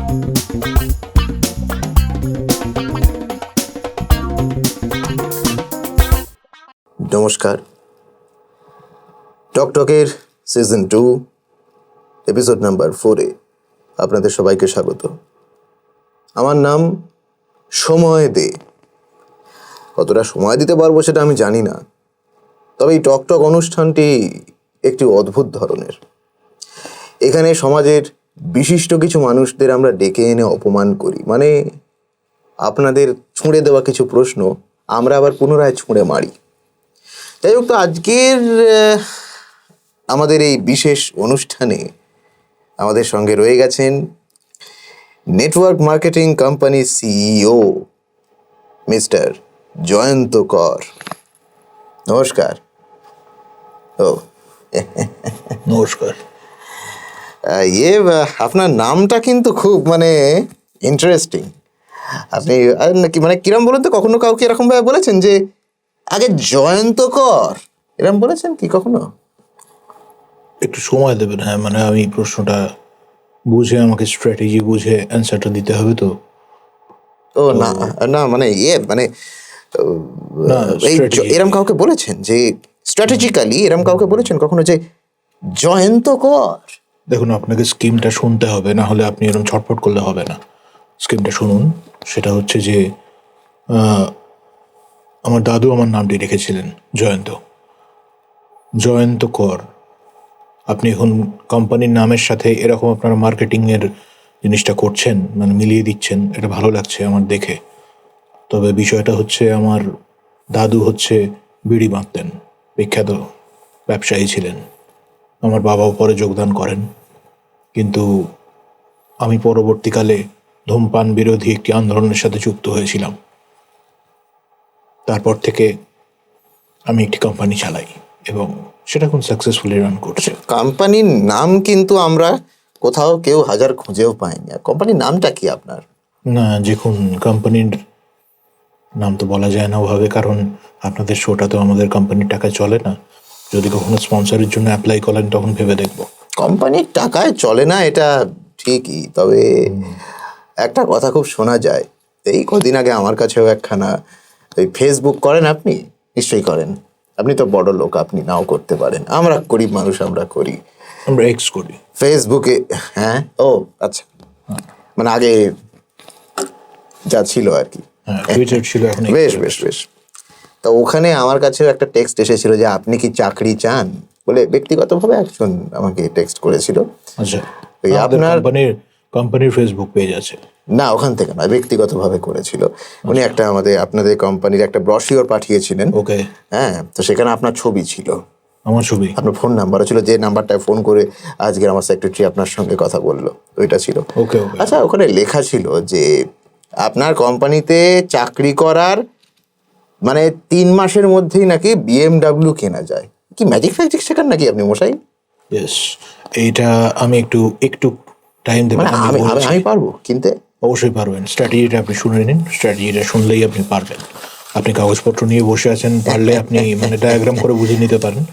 নমস্কার, টকটকের season 2 episode number 4-এ আপনাদের সবাইকে স্বাগত। আমার নাম সময় দে। কতটা সময় দিতে পারবো সেটা আমি জানি না, তবে এই টকটক অনুষ্ঠানটি একটি অদ্ভুত ধরনের। এখানে সমাজের বিশিষ্ট কিছু মানুষদের আমরা ডেকে এনে অপমান করি, মানে আপনাদের ছুঁড়ে দেওয়া কিছু প্রশ্ন আমরা আবার পুনরায় ছুঁড়ে মারি। যাই হোক, তো আজকের আমাদের এই বিশেষ অনুষ্ঠানে আমাদের সঙ্গে রয়ে গেছেন নেটওয়ার্ক মার্কেটিং কোম্পানির সিইও মিস্টার জয়ন্ত কর। নমস্কার। ও নমস্কার। আপনার নামটা কিন্তু খুব ইন্টারেস্টিং। আপনি নাকি কিরম বলুন তো, কখনো কাউকে এরকম ভাবে বলেছেন যে আগে জয়ন্ত কর, এরকম বলেছেন কি কখনো? একটু সময় দেবেন। হ্যাঁ, আমি প্রশ্নটা বুঝে, আমাকে স্ট্র্যাটেজি বুঝে অ্যান্সারটা দিতে হবে। তো ও না না, এরম কাউকে বলেছেন যে স্ট্র্যাটেজিক্যালি এরম কাউকে বলেছেন কখনো যে জয়ন্ত কর? দেখুন, আপনাকে স্কিমটা শুনতে হবে, না হলে আপনি এরকম ছটফট করলে হবে না। স্কিমটা শুনুন। সেটা হচ্ছে যে আমার দাদু আমার নামটি রেখেছিলেন জয়ন্ত কর। আপনি এখন কোম্পানির নামের সাথে এরকম আপনারা মার্কেটিংয়ের জিনিসটা করছেন, মিলিয়ে দিচ্ছেন, এটা ভালো লাগছে আমার দেখে। তবে বিষয়টা হচ্ছে, আমার দাদু বিড়ি বাঁধতেন, বিখ্যাত ব্যবসায়ী ছিলেন। আমার বাবাও পরে যোগদান করেন, কিন্তু আমি পরবর্তীকালে ধূমপান বিরোধী একটি আন্দোলনের সাথে যুক্ত হয়েছিলাম। তারপর থেকে আমি একটি কোম্পানি চালাই এবং সেটা খুব সাকসেসফুলি রান করছে। কোম্পানির নাম কিন্তু আমরা কোথাও কেউ হাজার খুঁজেও পাইনি। কোম্পানির নামটা কি আপনার? না, দেখুন, কোম্পানির নাম তো বলা যায় না ওভাবে, কারণ আপনাদের শোটা তো আমাদের কোম্পানির টাকায় চলে না। যদি কখনো স্পন্সরের জন্য অ্যাপ্লাই করেন তখন ভেবে দেখব। কোম্পানির টাকায় চলে না এটা ঠিকই, তবে একটা কথা খুব শোনা যায়। এই কদিন আগে আমার কাছেও একখানা, ওই ফেসবুক করেন আপনি? নিশ্চয়ই করেন। আপনি তো বড় লোক, আপনি নাও করতে পারেন, আমরা গরিব মানুষ আমরা করি। আমরা এক্স করি ফেসবুকে। হ্যাঁ, ও আচ্ছা, আগে যা ছিল আর কি। টুইটার ছিল, এখন বেশ বেশ বেশ। তো ওখানে আমার কাছেও একটা টেক্সট এসেছিল যে আপনি কি চাকরি চান বলে, ব্যক্তিগতভাবে একজন আমাকে টেক্সট করেছিল। আচ্ছা, ওই আপনার কোম্পানির ফেসবুক পেজ আছে? না, ওখান থেকে নয়, ব্যক্তিগতভাবে করেছিল। উনি একটা আপনাদের কোম্পানির একটা ব্রশিওর পাঠিয়েছিলেন। ওকে। হ্যাঁ, তো সেখানে আপনার ছবি ছিল, আমার ছবি, আপনার ফোন নাম্বারও ছিল, যে নাম্বারটায় ফোন করে আজকে আমার সেক্রেটারি আপনার সঙ্গে কথা বললো, ওইটা ছিল। ওকে। আচ্ছা, ওখানে লেখা ছিল যে আপনার কোম্পানিতে চাকরি করার 3 মাসের মধ্যেই নাকি BMW কেনা যায়। কি ম্যাজিক ফ্যাজিক শেখান নাকি আপনি মশাই? ইয়েস, এইটা আমি একটু টাইম দেবেন। আমি পারবো কিনতে? অবশ্যই পারবেন। স্ট্র্যাটেজিটা আপনি শুনে নিন, স্ট্র্যাটেজিটা শুনলেই আপনি পারবেন। আপনি কাগজপত্র নিয়ে বসে আছেন, পারলে আপনি ডায়াগ্রাম করে বুঝে নিতে পারেন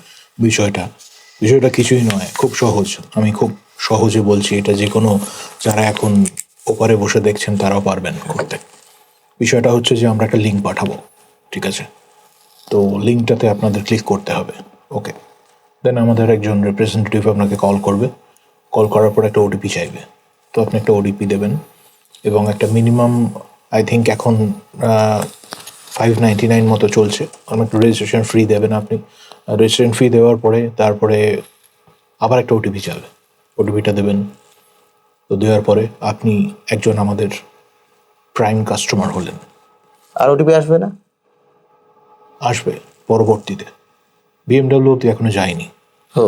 বিষয়টা কিছুই নয়, খুব সহজ। আমি খুব সহজে বলছি, এটা যে কোনো যারা এখন ওপারে বসে দেখছেন তারাও পারবেন করতে। বিষয়টা হচ্ছে যে আমরা একটা লিঙ্ক পাঠাবো, ঠিক আছে? তো লিঙ্কটাতে আপনাদের ক্লিক করতে হবে। ওকে, দেন আমাদের একজন রিপ্রেজেন্টেটিভ আপনাকে কল করবে। কল করার পর একটা ওটিপি চাইবে। তো আপনি একটা ওটিপি দেবেন এবং একটা মিনিমাম, আই থিঙ্ক এখন 599 মতো চলছে। আমার একটু রেজিস্ট্রেশন ফি দেবেন আপনি। রেজিস্ট্রেশন ফি দেওয়ার পরে তারপরে আবার একটা ওটিপি চাইবে, ওটিপিটা দেবেন। তো দেওয়ার পরে আপনি একজন আমাদের প্রাইম কাস্টমার হলেন। আর ওটিপি আসবে না? আসবে পরবর্তীতে। BMW তো এখনো যায়নি। ও,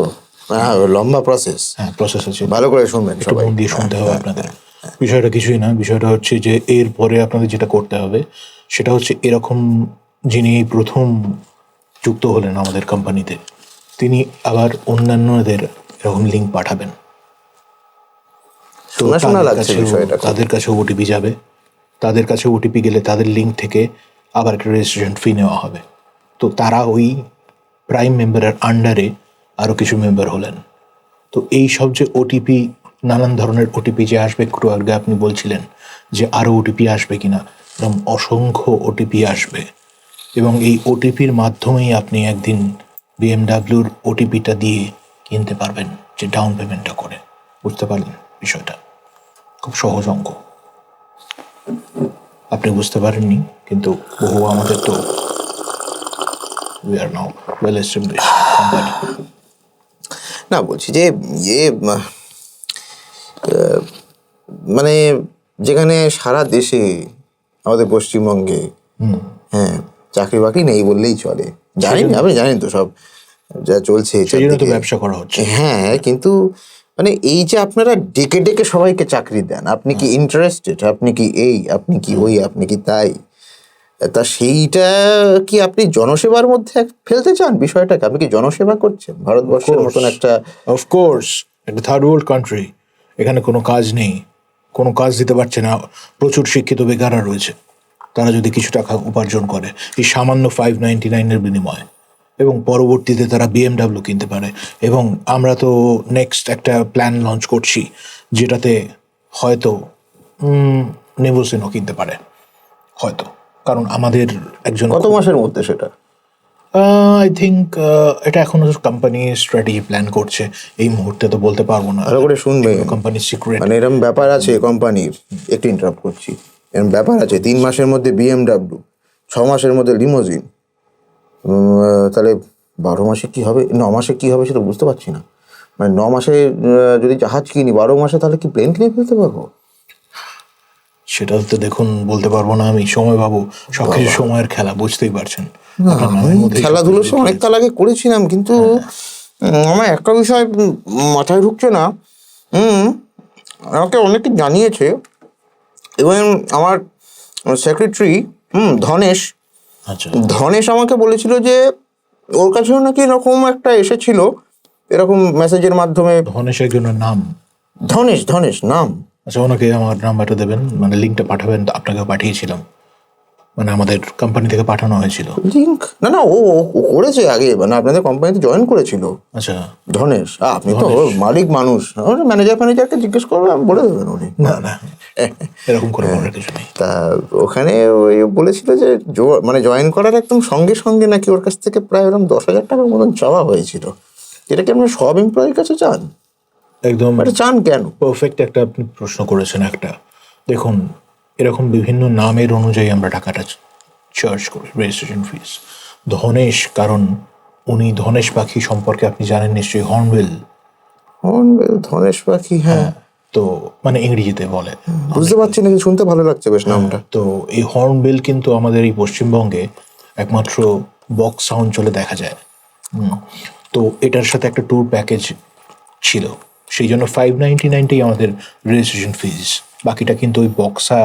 লম্বা প্রসেস। হ্যাঁ, প্রসেস আছে, ভালো করে শুনবেন, একটু মন দিয়ে শুনতে হবে আপনাদের। বিষয়টা কিছুই না, বিষয়টা হচ্ছে যে এরপরে আপনাদের যেটা করতে হবে সেটা হচ্ছে, এরকম যিনি প্রথম যুক্ত হলেন আমাদের কোম্পানিতে, তিনি আবার অন্যান্যদের এরকম লিঙ্ক পাঠাবেন। তো তাদের কাছে ওটিপি যাবে, তাদের কাছে ওটিপি গেলে তাদের লিঙ্ক থেকে আবার একটা রেজিস্ট্রেশন ফি নেওয়া হবে। তো তারা ওই প্রাইম মেম্বারের আন্ডারে আরও কিছু মেম্বার হলেন। তো এই সব যে ওটিপি নানান ধরনের ওটিপি যে আসবে, একটু আগে আপনি বলছিলেন যে আরও ওটিপি আসবে কিনা, এরকম অসংখ্য ওটিপি আসবে এবং এই ওটিপির মাধ্যমেই আপনি একদিন বিএমডাব্লিউর ওটিপিটা দিয়ে কিনতে পারবেন, যে ডাউন পেমেন্টটা করে। বুঝতে পারলেন বিষয়টা? খুব সহজ অঙ্ক, আপনি বুঝতে পারেননি, কিন্তু বহু আমাদের তো we are now well established company. না, বলছি যে মানে যেখানে সারা দেশে, আমাদের পশ্চিমবঙ্গে, হ্যাঁ, চাকরি বাকরি নেই বললেই চলে। জানেন, আপনি জানেন তো সব যা চলছে সেই জন্য তো চারদিকে। ব্যবসা করা হচ্ছে। হ্যাঁ, কিন্তু মানে এই যে আপনারা ডেকে ডেকে সবাইকে চাকরি দেন, আপনি কি ইন্টারেস্টেড, আপনি কি এই, আপনি কি ওই, আপনি কি তাই, তা সেইটা কি আপনি জনসেবার মধ্যে ফেলতে চান বিষয়টাকে? আপনি কি জনসেবা করছেন ভারতবর্ষের মতন একটা? অফকোর্স, একটা থার্ড ওয়ার্ল্ড কান্ট্রি, এখানে কোনো কাজ নেই, কোনো কাজ দিতে পারছে না, প্রচুর শিক্ষিত বেকাররা রয়েছে, তারা যদি কিছু টাকা উপার্জন করে এই সামান্য 599-এর বিনিময়ে, এবং পরবর্তীতে তারা বিএমডাব্লিউ কিনতে পারে। এবং আমরা তো নেক্সট একটা প্ল্যান লঞ্চ করছি, যেটাতে হয়তো নেভোসিনও কিনতে পারে, হয়তো, কারণ আমাদের একজন কত মাসের মধ্যে সেটা? আই থিঙ্ক এটা এখনো কোম্পানি স্ট্র্যাটেজি প্ল্যান করছে, এই মুহূর্তে তো বলতে পারবো না। ভালো করে শুনবে, কোম্পানির সিক্রেট। মানে এরকম ব্যাপার আছে কোম্পানির, একটু ইন্টারাপ্ট করছি, এরকম ব্যাপার আছে 3 মাসের মধ্যে বিএমডাব্লিউ, 6 মাসের মধ্যে লিমোজিন, তাহলে 12 মাসে কি হবে, 9 মাসে কি হবে সেটা বুঝতে পারছি না। মানে 9 মাসে যদি জাহাজ কিনি, 12 মাসে তাহলে কি প্লেন কিনে ফেলতে পারবো? সেটা তো দেখুন বলতে পারবো না আমি, সময় বাবু, সবকিছু সময়ের খেলা, বুঝতেই পারছেন। খেলাধুলো সে অনেক কাল আগে করেছিলাম, কিন্তু আমার একটা বিষয় মাথায় ঢুকছে না। আমাকে অনেকে জানিয়েছে, এবং আমার সেক্রেটারি ধনেশ, আচ্ছা, ধনেশ আমাকে বলেছিল যে ওর কাছেও নাকি এরকম একটা এসেছিল, এরকম মেসেজের মাধ্যমে। ধনেশ একজনের নাম? ধনেশ, ধনেশ নাম। আচ্ছা, ওনাকে আমার নাম্বারটা দেবেন, মানে লিঙ্কটা পাঠাবেন, তো আপনাকে পাঠিয়েছিলাম, মানে আমাদের কোম্পানি থেকে পাঠানো হয়েছিল লিঙ্ক? না না, ও ও করেছে আগে, মানে আপনাদের কোম্পানিতে জয়েন করেছিল। আচ্ছা, ধনেশ, আপনি তো ওর মালিক মানুষ, ম্যানেজার ফ্যানেজারকে জিজ্ঞেস করবে, আমি বলে দেবেন উনি। না না, এরকম করে বলার কিছু নেই। তা ওখানে ওই বলেছিল যে মানে জয়েন করার একদম সঙ্গে সঙ্গে নাকি ওর কাছ থেকে প্রায় ওরকম 10,000 টাকার মতন চাওয়া হয়েছিল। এটা কি আপনার সব এমপ্লয়ির কাছে চান? একদম এটা চান কেন? পারফেক্ট একটা আপনি প্রশ্ন করেছেন একটা। দেখুন, এরকম বিভিন্ন নামের অনুযায়ী আমরা টাকাটা চার্জ করি, রেজিস্ট্রেশন ফিস। ধনেশ, কারণ উনি ধনেশ পাখি সম্পর্কে আপনি জানেন নিশ্চয়ই, হর্নবিল। ধনেশ পাখি, হ্যাঁ, তো মানে ইংরেজিতে বলে, বুঝতে পারছি নাকি, শুনতে ভালো লাগছে বেশ নামটা। তো এই হর্নবিল কিন্তু আমাদের এই পশ্চিমবঙ্গে একমাত্র বক্স অঞ্চলে দেখা যায়। তো এটার সাথে একটা ট্যুর প্যাকেজ ছিল, সেই জন্য 599টাই আমাদের রেজিস্ট্রেশন ফিস। বাকিটা কিন্তু ওই বক্সা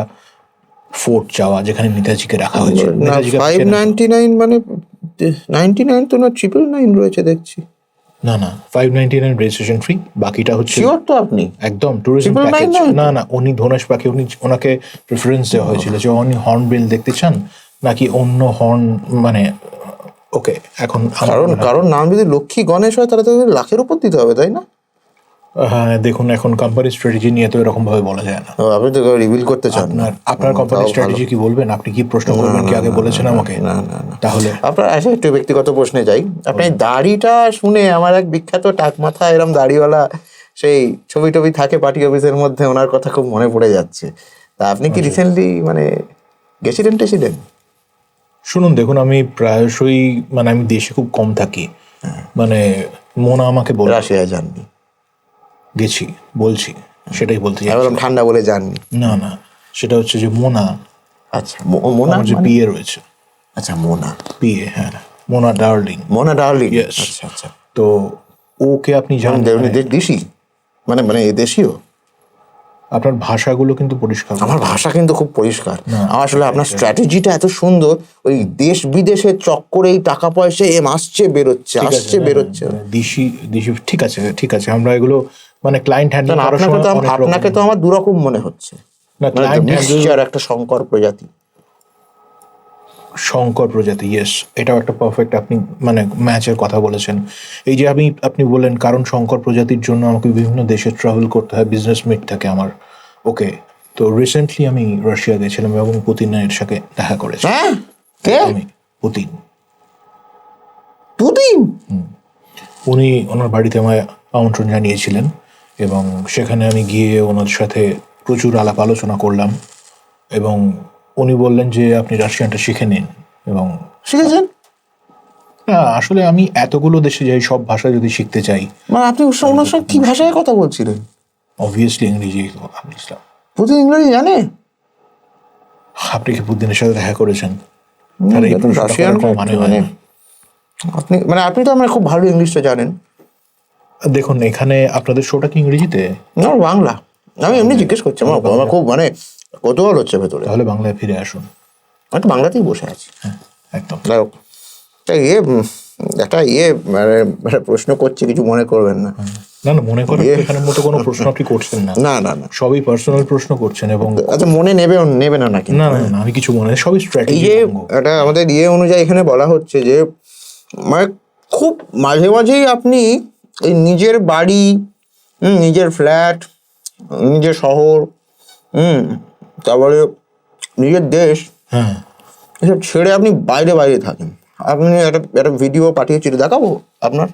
ফোর্ট যাওয়া, যেখানে নেতাজিকে রাখা হয়েছিল। না, নেতাজিকে 599 মানে 99 তো না, 999 রয়েছে দেখছি। না না, 599 রেজিস্ট্রেশন ফ্রি, বাকিটা হচ্ছে শিওর তো আপনি? একদম ট্যুরিজম প্যাকেজ। না না, উনি ধনেশ পাখি, ওনাকে প্রেফারেন্স দেওয়া হয়েছিল যে উনি হর্নবিল দেখতে চান নাকি অন্য হর্ন, মানে ওকে। এখন কারণ নাম যদি লক্ষ্মী গণেশ হয়, তাহলে তো লাখের উপর দিতে হবে, তাই না? হ্যাঁ, দেখুন, এখন কোম্পানির স্ট্র্যাটেজি নিয়ে তো এরকম ভাবে বলা যায় না। আপনি তো রিভিল করতে চান না? আপনার কোম্পানির স্ট্র্যাটেজি কি বলবেন? আপনি কি প্রশ্ন করবেন কি আগে বলেছেন আমাকে? না না না, তাহলে আপনার একটু ব্যক্তিগত প্রশ্নে যাই। আপনি দাড়িটা শুনে আমার এক বিখ্যাত টাক মাথা এরম দাড়িওয়ালা সেই ছবি টবি থাকে পার্টি অফিসের মধ্যে, ওনার কথা খুব মনে পড়ে যাচ্ছে। তা আপনি কি রিসেন্টলি মানে গেছিলেন টেছিলেন? শুনুন, দেখুন, আমি প্রায়শই, মানে আমি দেশে খুব কম থাকি, মানে মোনা আমাকে বলে রাশিয়ায় যাননি? গেছি, বলছি, সেটাই বলতে চাই। ঠান্ডা বলে যাননি? না না, সেটা হচ্ছে যে মোনা, আচ্ছা, মোনা আমার যে বিয়ে রয়েছে। আচ্ছা, মোনা, বিয়ে, হ্যাঁ, Mona darling. Mona darling, Yes. আচ্ছা আচ্ছা। তো ওকে আপনি জানেন, দেশি, মানে মানে দেশীয়? আপনার ভাষাগুলো কিন্তু পরিষ্কার। আমার ভাষা কিন্তু খুব পরিষ্কার। আমার আসলে আপনার স্ট্র্যাটেজিটা এত সুন্দর, ওই দেশ বিদেশের চক্করেই টাকা পয়সা আসছে বেরোচ্ছে, আসছে বেরোচ্ছে। দেশি দেশি, ঠিক আছে ঠিক আছে, আমরা এগুলো মানে ক্লায়েন্ট হ্যান্ডেল করার সময় আপনাকে তো আমার দুরকম মনে হচ্ছে, না, ক্লায়েন্ট হ্যান্ডেল একটা সংকর প্রজাতি। শঙ্কর প্রজাতি, ইয়েস, এটাও একটা পারফেক্ট আপনি মানে ম্যাচের কথা বলেছেন। এই যে আপনি বললেন কারণ শঙ্কর প্রজাতির জন্য আমাকে বিভিন্ন দেশে ট্রাভেল করতে হয়, বিজনেস মিট থাকে আমার। ওকে, তো রিসেন্টলি আমি রাশিয়া গেছিলাম এবং পুতিনের সাথে দেখা করেছি। হ্যাঁ, কে? আমি পুতিন। পুতিন? উনি ওনার বাড়িতে আমায় আমন্ত্রণ জানিয়েছিলেন এবং সেখানে আমি গিয়ে ওনার সাথে প্রচুর আলাপ আলোচনা করলাম এবং উনি বললেন যে আপনি রাশিয়ানটা শিখে নিন। এবং শিখেছেন? আসলে আমি এতগুলো দেশে যাই, সব ভাষা যদি শিখতে চাই, মানে আপনি ওনার সঙ্গে কি ভাষায় কথা বলছিলেন? অবভিয়াসলি ইংরেজি ইসলাম। পুতিন ইংরেজি জানে? আপনি কি পুতিনের সাথে দেখা করেছেন? তাহলে এই প্রশ্নটা রাশিয়ান করার কোনো মানে হয় না। আপনি তো মানে খুব ভালো ইংলিশটা জানেন। দেখুন, এখানে আপনাদের শোটা কি ইংরেজিতে? না, বাংলা। আমি এমনি জিজ্ঞেস করছি, আমার খুব মানে কৌতূহল হচ্ছে ভেতরে। তাহলে বাংলায় ফিরে আসুন। আমি তো বাংলাতেই বসে আছি। একদম। যাই হোক, একটা মানে একটা প্রশ্ন করছি, কিছু মনে করবেন না। না না, মনে করেন এখানের মতো কোনো প্রশ্ন আপনি করছেন না। না না না, সবই পার্সোনাল প্রশ্ন করছেন এবং আচ্ছা মনে নেবে না নাকি? না না না, আমি কিছু মনে নেই, সবই এই স্ট্র্যাটেজি। যে এটা আমাদের অনুযায়ী এখানে বলা হচ্ছে যে মানে খুব মাঝে মাঝেই আপনি এই নিজের বাড়ি, নিজের ফ্ল্যাট, নিজের শহর, তারপরে নিজের দেশ, হ্যাঁ, এসব ছেড়ে আপনি বাইরে থাকেন। আপনি একটা ভিডিও পাঠিয়েছিল, দেখাবো আপনার?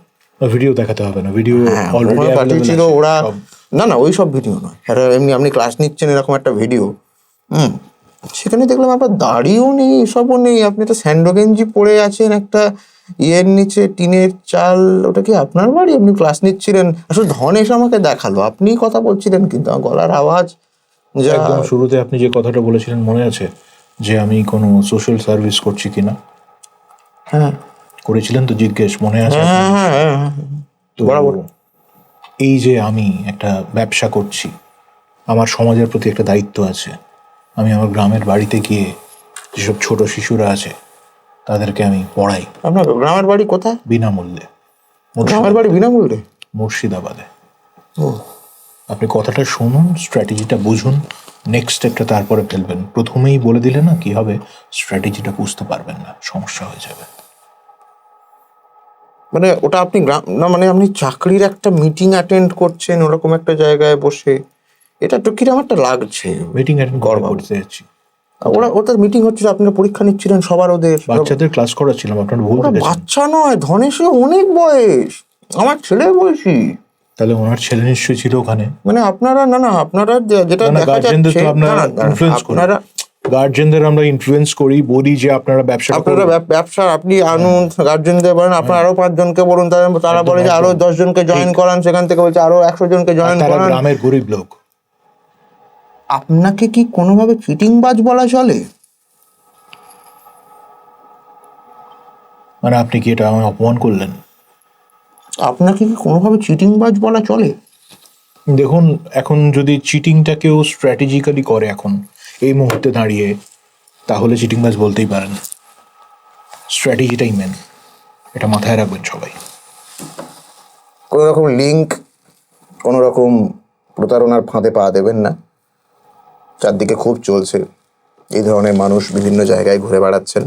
ভিডিও দেখাতে হবে না, ভিডিও হ্যাঁ, অলরেডি ওখানে পাঠিয়েছিল ওরা। না ওই সব ভিডিও নয়, এটা এমনি আপনি ক্লাস নিচ্ছেন এরকম একটা ভিডিও। সেখানে দেখলাম আপনার দাড়িও নেই, এসবও নেই, আপনি একটা স্যান্ডো গেঞ্জি পরে আছেন, একটা ইয়ের নিচে টিনের চাল। ওটা কি আপনার বাড়ি? আপনি ক্লাস নিচ্ছিলেন? আসলে ধনেশ আমাকে দেখালো, আপনি কথা বলছিলেন, কিন্তু আমার গলার আওয়াজ যা। একদম শুরুতে আপনি যে কথাটা বলেছিলেন মনে আছে, যে আমি কোনো সোশ্যাল সার্ভিস করছি কিনা? হ্যাঁ করেছিলেন তো জিজ্ঞেস, মনে আছে? হ্যাঁ হ্যাঁ হ্যাঁ হ্যাঁ, তো বরাবর। এই যে আমি একটা ব্যবসা করছি, আমার সমাজের প্রতি একটা দায়িত্ব আছে। আমি আমার গ্রামের বাড়িতে গিয়ে যেসব ছোট শিশুরা আছে তাদেরকে আমি পড়াই আপনার গ্রামের বাড়ি কোথায়? বিনামূল্যে। গ্রামের বাড়ি বিনামূল্যে? মুর্শিদাবাদে। ও, আপনি কথাটা শুনুন, স্ট্র্যাটেজিটা বুঝুন, নেক্সট স্টেপটা তারপরে ফেলবেন। প্রথমেই বলে দিলে না কি হবে, স্ট্র্যাটেজিটা বুঝতে পারবেন না, সমস্যা হয়ে যাবে। মানে ওটা আপনি না মানে আপনি চাকরির একটা মিটিং অ্যাটেন্ড করছেন ওরকম একটা জায়গায় বসে, এটা তো কিরকম একটা লাগছে। মিটিং অ্যাটেন্ড করতে যাচ্ছি, ওটা মিটিং হচ্ছিল, আপনারা পরীক্ষা নিচ্ছিলেন সবার, ওদের বাচ্চাদের ক্লাস করাচ্ছিলাম। আপনার ভুল ওরা দেখেছেন। বাচ্চা নয়, ধনেশে অনেক বয়স, আমার ছেলে বয়সী। তাহলে ওনার ছেলে নিশ্চয়ই ছিল ওখানে। মানে আপনারা না আপনারা যেটা দেখা গার্জেনদের যাচ্ছে, তো আপনারা ইনফ্লুয়েন্স করেন, গার্জেনদের আমরা ইনফ্লুয়েন্স করি, বলি যে আপনারা ব্যবসা ব্যবসা আপনি আনুন, গার্জেনদের বলেন আপনার আরো 5 জনকে বলুন, তারা বলে যে আরো 10 জনকে জয়েন করান, সেখান থেকে বলছে আরো 100 জনকে জয়েন করান। গ্রামের গরিব লোক। আপনাকে কি কোনোভাবে চিটিংবাজ বলা চলে? মানে আপনি কি এটা আমায় অপমান করলেন? আপনাকে কি কোনোভাবে চিটিংবাজ বলা চলে? দেখুন, এখন যদি চিটিংটা কেউ স্ট্র্যাটেজিক্যালি করে এখন এই মুহূর্তে দাঁড়িয়ে, তাহলে চিটিংবাজ বলতেই পারেন। স্ট্র্যাটেজিটাই মেন, এটা মাথায় রাখবেন সবাই। কোনো রকম লিঙ্ক, কোনো রকম প্রতারণার ফাঁদে পা দেবেন না। চারদিকে খুব চলছে, এই ধরনের মানুষ বিভিন্ন জায়গায় ঘুরে বেড়াচ্ছেন।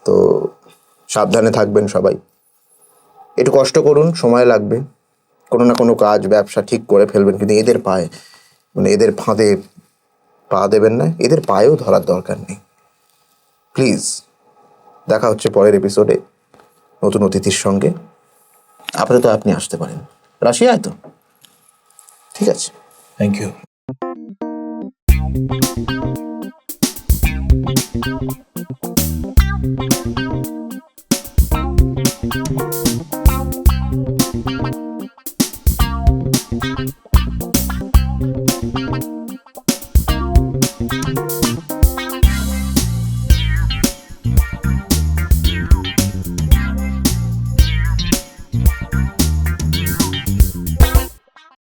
তো সাবধানে থাকবেন সবাই, একটু কষ্ট করুন, সময় লাগবে, কোনো না কোনো কাজ ব্যবসা ঠিক করে ফেলবেন, কিন্তু এদের পায়ে মানে এদের ফাঁদে পা দেবেন না, এদের পায়েও ধরার দরকার নেই প্লিজ। দেখা হচ্ছে পরের এপিসোডে নতুন অতিথির সঙ্গে। আপাতত আপনি আসতে পারেন। রাশিয়ায় তো ঠিক আছে। Thank you.